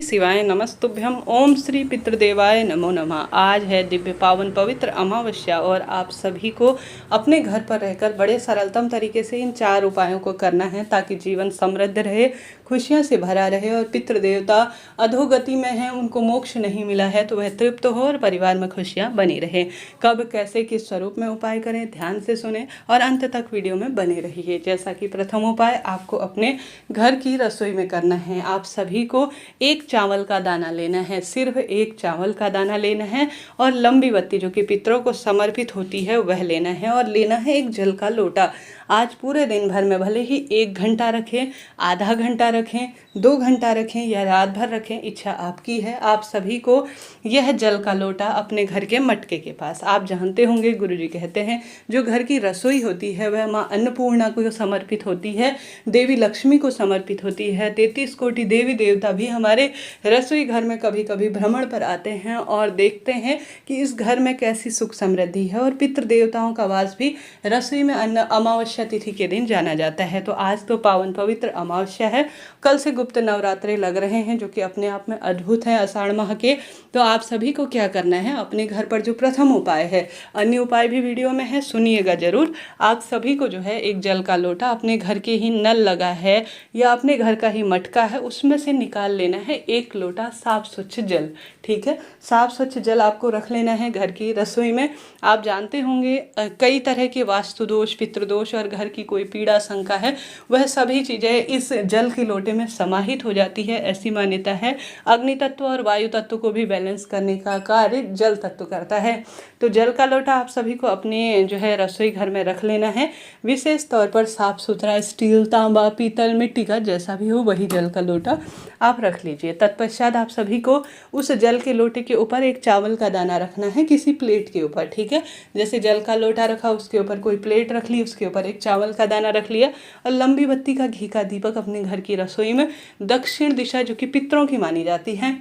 शिवाय नमस्तुभ्यम। ओम श्री पितृदेवाय नमो नमः। आज है दिव्य पावन पवित्र अमावस्या और आप सभी को अपने घर पर रहकर बड़े सरलतम तरीके से इन 4 उपायों को करना है ताकि जीवन समृद्ध रहे, खुशियां से भरा रहे और पितृदेवता अधोगति में हैं, उनको मोक्ष नहीं मिला है तो वह तृप्त हो और परिवार में खुशियां बनी रहे। कब, कैसे, किस स्वरूप में उपाय करें, ध्यान से सुने और अंत तक वीडियो में बने रहिए। जैसा कि प्रथम उपाय आपको अपने घर की रसोई में करना है। आप सभी को एक चावल का दाना लेना है, सिर्फ एक चावल का दाना लेना है और लंबी बत्ती जो कि पितरों को समर्पित होती है वह लेना है और लेना है एक जल का लोटा। आज पूरे दिन भर में भले ही 1 घंटा रखें, आधा घंटा रखें, 2 घंटा रखें या रात भर रखें, इच्छा आपकी है। आप सभी को यह जल का लोटा अपने घर के मटके के पास, आप जानते होंगे गुरुजी कहते हैं जो घर की रसोई होती है वह माँ अन्नपूर्णा को समर्पित होती है, देवी लक्ष्मी को समर्पित होती है। 33 कोटि देवी देवता भी हमारे रसोई घर में कभी कभी भ्रमण पर आते हैं और देखते हैं कि इस घर में कैसी सुख समृद्धि है। और पितृ देवताओं का वास भी रसोई में अमावस्या तिथि के दिन जाना जाता है। तो आज तो पावन पवित्र अमावस्या है, कल से गुप्त नवरात्रे लग रहे हैं जो कि अपने आप में अद्भुत है आषाढ़ माह के। तो आप सभी को क्या करना है, अपने घर पर जो प्रथम उपाय है, अन्य उपाय भी वीडियो में है, सुनिएगा जरूर। आप सभी को जो है एक जल का लोटा, अपने घर के ही नल लगा है या अपने घर का ही मटका है उसमें से निकाल लेना है 1 लोटा साफ स्वच्छ जल। ठीक है, साफ स्वच्छ जल आपको रख लेना है घर की रसोई में। आप जानते होंगे कई तरह के वास्तु दोष, पितृदोष और घर की कोई पीड़ा शंका है, वह सभी चीज़ें इस जल के लोटे में समाहित हो जाती है, ऐसी मान्यता है। अग्नि तत्व और वायु तत्व को भी बैलेंस करने का कार्य जल तत्व करता है। तो जल का लोटा आप सभी को अपने जो है रसोई घर में रख लेना है। विशेष तौर पर साफ सुथरा स्टील, तांबा, पीतल, मिट्टी का जैसा भी हो वही जल का लोटा आप रख लीजिए। तत्पश्चात आप सभी को उस जल के लोटे के ऊपर एक चावल का दाना रखना है किसी प्लेट के ऊपर। ठीक है, जैसे जल का लोटा रखा उसके ऊपर कोई प्लेट रख ली, उसके ऊपर एक चावल का दाना रख लिया और लंबी बत्ती का घी का दीपक अपने घर की रसोई में दक्षिण दिशा जो कि पितरों की मानी जाती है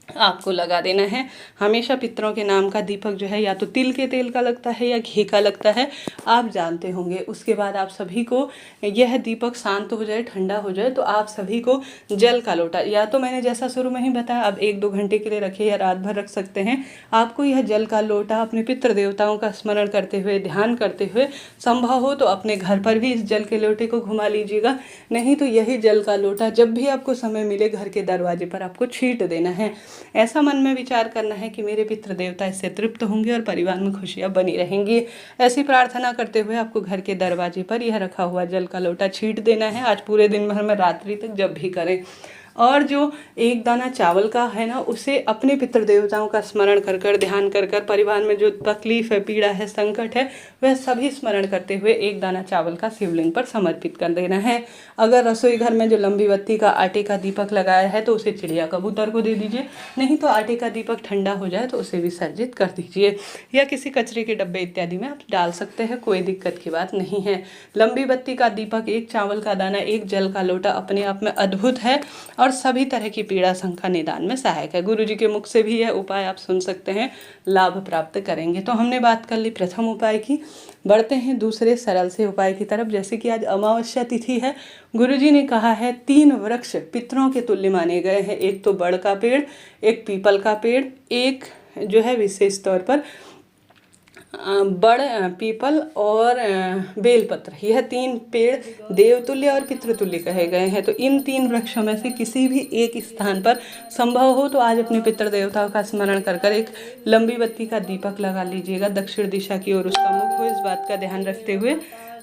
आपको लगा देना है। हमेशा पितरों के नाम का दीपक जो है या तो तिल के तेल का लगता है या घी का लगता है, आप जानते होंगे। उसके बाद आप सभी को यह दीपक शांत हो जाए, ठंडा हो जाए तो आप सभी को जल का लोटा, या तो मैंने जैसा शुरू में ही बताया आप 1-2 घंटे के लिए रखिए या रात भर रख सकते हैं। आपको यह जल का लोटा अपने पितृ देवताओं का स्मरण करते हुए, ध्यान करते हुए, संभव हो तो अपने घर पर भी इस जल के लोटे को घुमा लीजिएगा। नहीं तो यही जल का लोटा जब भी आपको समय मिले घर के दरवाजे पर आपको छींट देना है। ऐसा मन में विचार करना है कि मेरे पितृ देवता इससे तृप्त होंगे और परिवार में खुशियां बनी रहेंगी। ऐसी प्रार्थना करते हुए आपको घर के दरवाजे पर यह रखा हुआ जल का लोटा छींट देना है। आज पूरे दिन भर में रात्रि तक जब भी करें। और जो 1 दाना चावल का है ना, उसे अपने पितृ देवताओं का स्मरण कर कर, ध्यान कर कर, परिवार में जो तकलीफ है, पीड़ा है, संकट है, वह सभी स्मरण करते हुए 1 दाना चावल का शिवलिंग पर समर्पित कर देना है। अगर रसोई घर में जो लंबी बत्ती का आटे का दीपक लगाया है तो उसे चिड़िया कबूतर को दे दीजिए। नहीं तो आटे का दीपक ठंडा हो जाए तो उसे विसर्जित कर दीजिए या किसी कचरे के डब्बे इत्यादि में आप डाल सकते हैं, कोई दिक्कत की बात नहीं है। लंबी बत्ती का दीपक, 1 चावल का दाना, 1 जल का लोटा अपने आप में अद्भुत है और सभी तरह की पीड़ा शंका निदान में सहायक है। गुरुजी के मुख से भी यह उपाय आप सुन सकते हैं, लाभ प्राप्त करेंगे। तो हमने बात कर ली प्रथम उपाय की, बढ़ते हैं दूसरे सरल से उपाय की तरफ। जैसे कि आज अमावस्या तिथि है, गुरुजी ने कहा है 3 वृक्ष पितरों के तुल्य माने गए हैं। एक तो बड़ का पेड़, एक पीपल का पेड़, एक जो है विशेष तौर पर बड़ पीपल और बेलपत्र, यह 3 पेड़ देवतुल्य और पितृतुल्य कहे गए हैं। तो इन 3 वृक्षों में से किसी भी एक स्थान पर संभव हो तो आज अपने पितृ देवताओं का स्मरण कर कर एक लंबी बत्ती का दीपक लगा लीजिएगा दक्षिण दिशा की ओर उसका मुख हो, इस बात का ध्यान रखते हुए।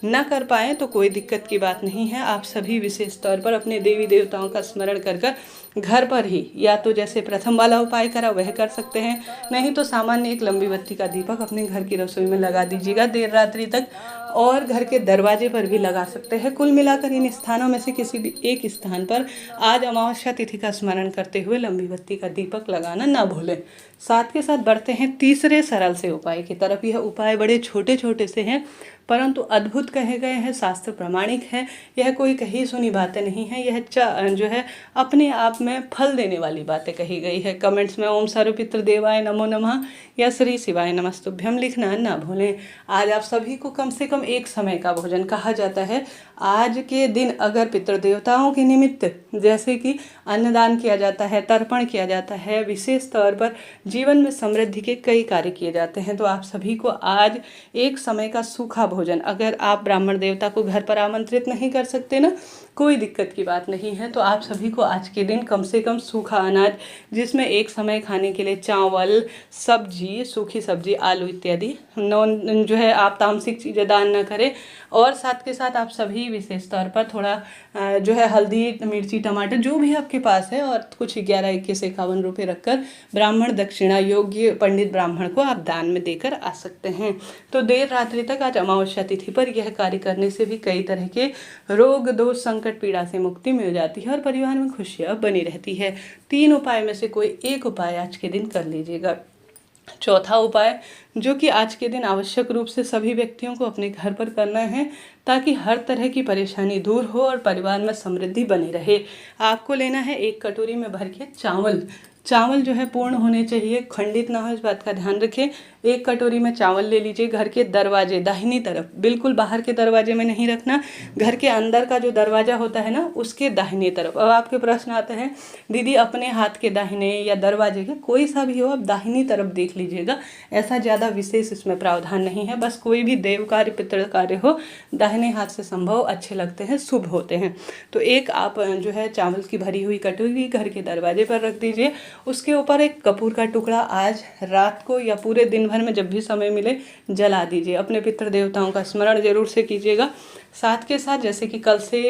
न कर पाएँ तो कोई दिक्कत की बात नहीं है। आप सभी विशेष तौर पर अपने देवी देवताओं का स्मरण कर कर घर पर ही, या तो जैसे प्रथम वाला उपाय करा वह कर सकते हैं, नहीं तो सामान्य एक लंबी बत्ती का दीपक अपने घर की रसोई में लगा दीजिएगा देर रात्रि तक, और घर के दरवाजे पर भी लगा सकते हैं। कुल मिलाकर इन स्थानों में से किसी भी एक स्थान पर आज अमावस्या तिथि का स्मरण करते हुए लंबी बत्ती का दीपक लगाना ना भूलें। साथ के साथ बढ़ते हैं तीसरे सरल से उपाय की तरफ। यह उपाय बड़े छोटे छोटे से हैं परंतु अद्भुत कहे गए हैं, शास्त्र प्रमाणिक है। यह कोई कही सुनी बातें नहीं है, यह जो है अपने आप में फल देने वाली बातें कही गई है। कमेंट्स में ओम सर्वपितृदेवाय नमो नमः या श्री शिवाय नमस्तुभ्यम लिखना ना भूलें। आज आप सभी को कम से कम एक समय का भोजन कहा जाता है। आज के दिन अगर पितृदेवताओं के निमित्त जैसे कि अन्नदान किया जाता है, तर्पण किया जाता है, विशेष तौर पर जीवन में समृद्धि के कई कार्य किए जाते हैं, तो आप सभी को आज एक समय का सूखा भोजन, अगर आप ब्राह्मण देवता को घर पर आमंत्रित नहीं कर सकते ना, कोई दिक्कत की बात नहीं है, तो आप सभी को आज के दिन कम से कम सूखा अनाज, जिसमें एक समय खाने के लिए चावल, सब्जी, सूखी सब्जी, आलू इत्यादि, नॉन जो है आप तामसिक चीज़ें दान न करें। और साथ के साथ आप सभी विशेष तौर पर थोड़ा जो है हल्दी, मिर्ची, टमाटर जो भी आपके पास है और कुछ 11, 21, 51 रुपये रखकर ब्राह्मण दक्षिणा योग्य पंडित ब्राह्मण को आप दान में देकर आ सकते हैं। तो देर रात्रि तक आज अमावस्या तिथि पर यह कार्य करने से भी कई तरह के रोग, दोष, संकट, पीड़ा से मुक्ति मिल जाती है और परिवार में खुशियाँ बनी रहती है। 3 उपाय में से कोई एक उपाय आज के दिन कर लीजिएगा। चौथा उपाय जो कि आज के दिन आवश्यक रूप से सभी व्यक्तियों को अपने घर पर करना है ताकि हर तरह की परेशानी दूर हो और परिवार में समृद्धि बनी रहे। आपको लेना है 1 कटोरी में भर के चावल जो है पूर्ण होने चाहिए, खंडित ना हो, इस बात का ध्यान रखें। 1 कटोरी में चावल ले लीजिए। घर के दरवाजे दाहिनी तरफ, बिल्कुल बाहर के दरवाजे में नहीं रखना, घर के अंदर का जो दरवाजा होता है ना उसके दाहिनी तरफ। अब आपके प्रश्न आते हैं दीदी अपने हाथ के दाहिने या दरवाजे के, कोई सा भी हो आप दाहिनी तरफ देख लीजिएगा। ऐसा ज़्यादा विशेष इसमें प्रावधान नहीं है, बस कोई भी देव कार्य, पितृ कार्य हो दाहिने हाथ से संभव अच्छे लगते हैं, शुभ होते हैं। तो एक आप जो है चावल की भरी हुई कटोरी घर के दरवाजे पर रख दीजिए। उसके ऊपर एक कपूर का टुकड़ा आज रात को या पूरे दिन भर में जब भी समय मिले जला दीजिए। अपने पितृ देवताओं का स्मरण जरूर से कीजिएगा। साथ के साथ जैसे कि कल से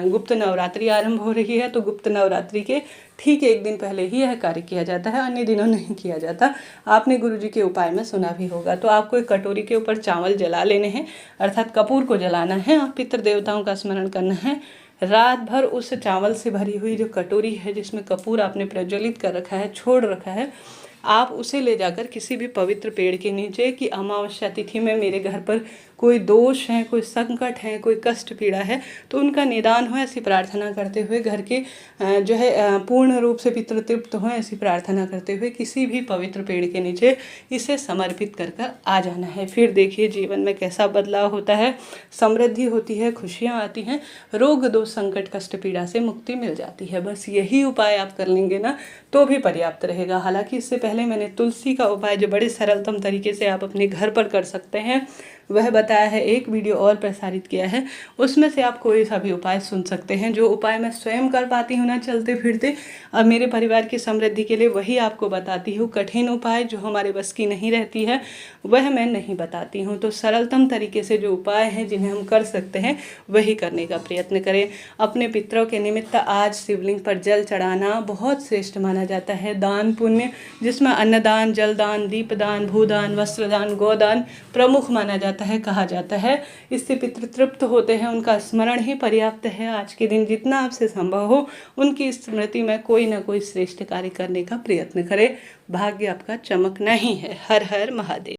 गुप्त नवरात्रि आरंभ हो रही है, तो गुप्त नवरात्रि के ठीक 1 दिन पहले ही यह कार्य किया जाता है, अन्य दिनों नहीं किया जाता। आपने गुरुजी के उपाय में सुना भी होगा। तो आपको एक कटोरी के ऊपर चावल जला लेने हैं, अर्थात कपूर को जलाना है और पितृ देवताओं का स्मरण करना है। रात भर उस चावल से भरी हुई जो कटोरी है जिसमें कपूर आपने प्रज्वलित कर रखा है, छोड़ रखा है, आप उसे ले जाकर किसी भी पवित्र पेड़ के नीचे कि अमावस्या तिथि में मेरे घर पर कोई दोष है, कोई संकट है, कोई कष्ट पीड़ा है, तो उनका निदान हो ऐसी प्रार्थना करते हुए, घर के जो है पूर्ण रूप से पितृ तृप्त हो ऐसी प्रार्थना करते हुए किसी भी पवित्र पेड़ के नीचे इसे समर्पित कर कर आ जाना है। फिर देखिए जीवन में कैसा बदलाव होता है, समृद्धि होती है, खुशियाँ आती हैं, रोग, दोष, संकट, कष्ट, पीड़ा से मुक्ति मिल जाती है। बस यही उपाय आप कर लेंगे ना तो भी पर्याप्त रहेगा। हालांकि इससे पहले मैंने तुलसी का उपाय जो बड़े सरलतम तरीके से आप अपने घर पर कर सकते हैं वह बताया है, एक वीडियो और प्रसारित किया है, उसमें से आप कोई सा भी उपाय सुन सकते हैं। जो उपाय मैं स्वयं कर पाती हूँ ना चलते फिरते और मेरे परिवार की समृद्धि के लिए, वही आपको बताती हूँ। कठिन उपाय जो हमारे बस की नहीं रहती है वह मैं नहीं बताती हूँ। तो सरलतम तरीके से जो उपाय हैं जिन्हें हम कर सकते हैं वही करने का प्रयत्न करें। अपने पितरों के निमित्त आज शिवलिंग पर जल चढ़ाना बहुत श्रेष्ठ माना जाता है। दान पुण्य जिसमें अन्नदान, जलदान, दीपदान, भूदान, वस्त्रदान, गोदान प्रमुख माना जाता है, कहा जाता है। इससे पितृ तृप्त होते हैं, उनका स्मरण ही पर्याप्त है। आज के दिन जितना आपसे संभव हो उनकी स्मृति में कोई ना कोई श्रेष्ठ कार्य करने का प्रयत्न करें। भाग्य आपका चमकना ही है। हर हर महादेव।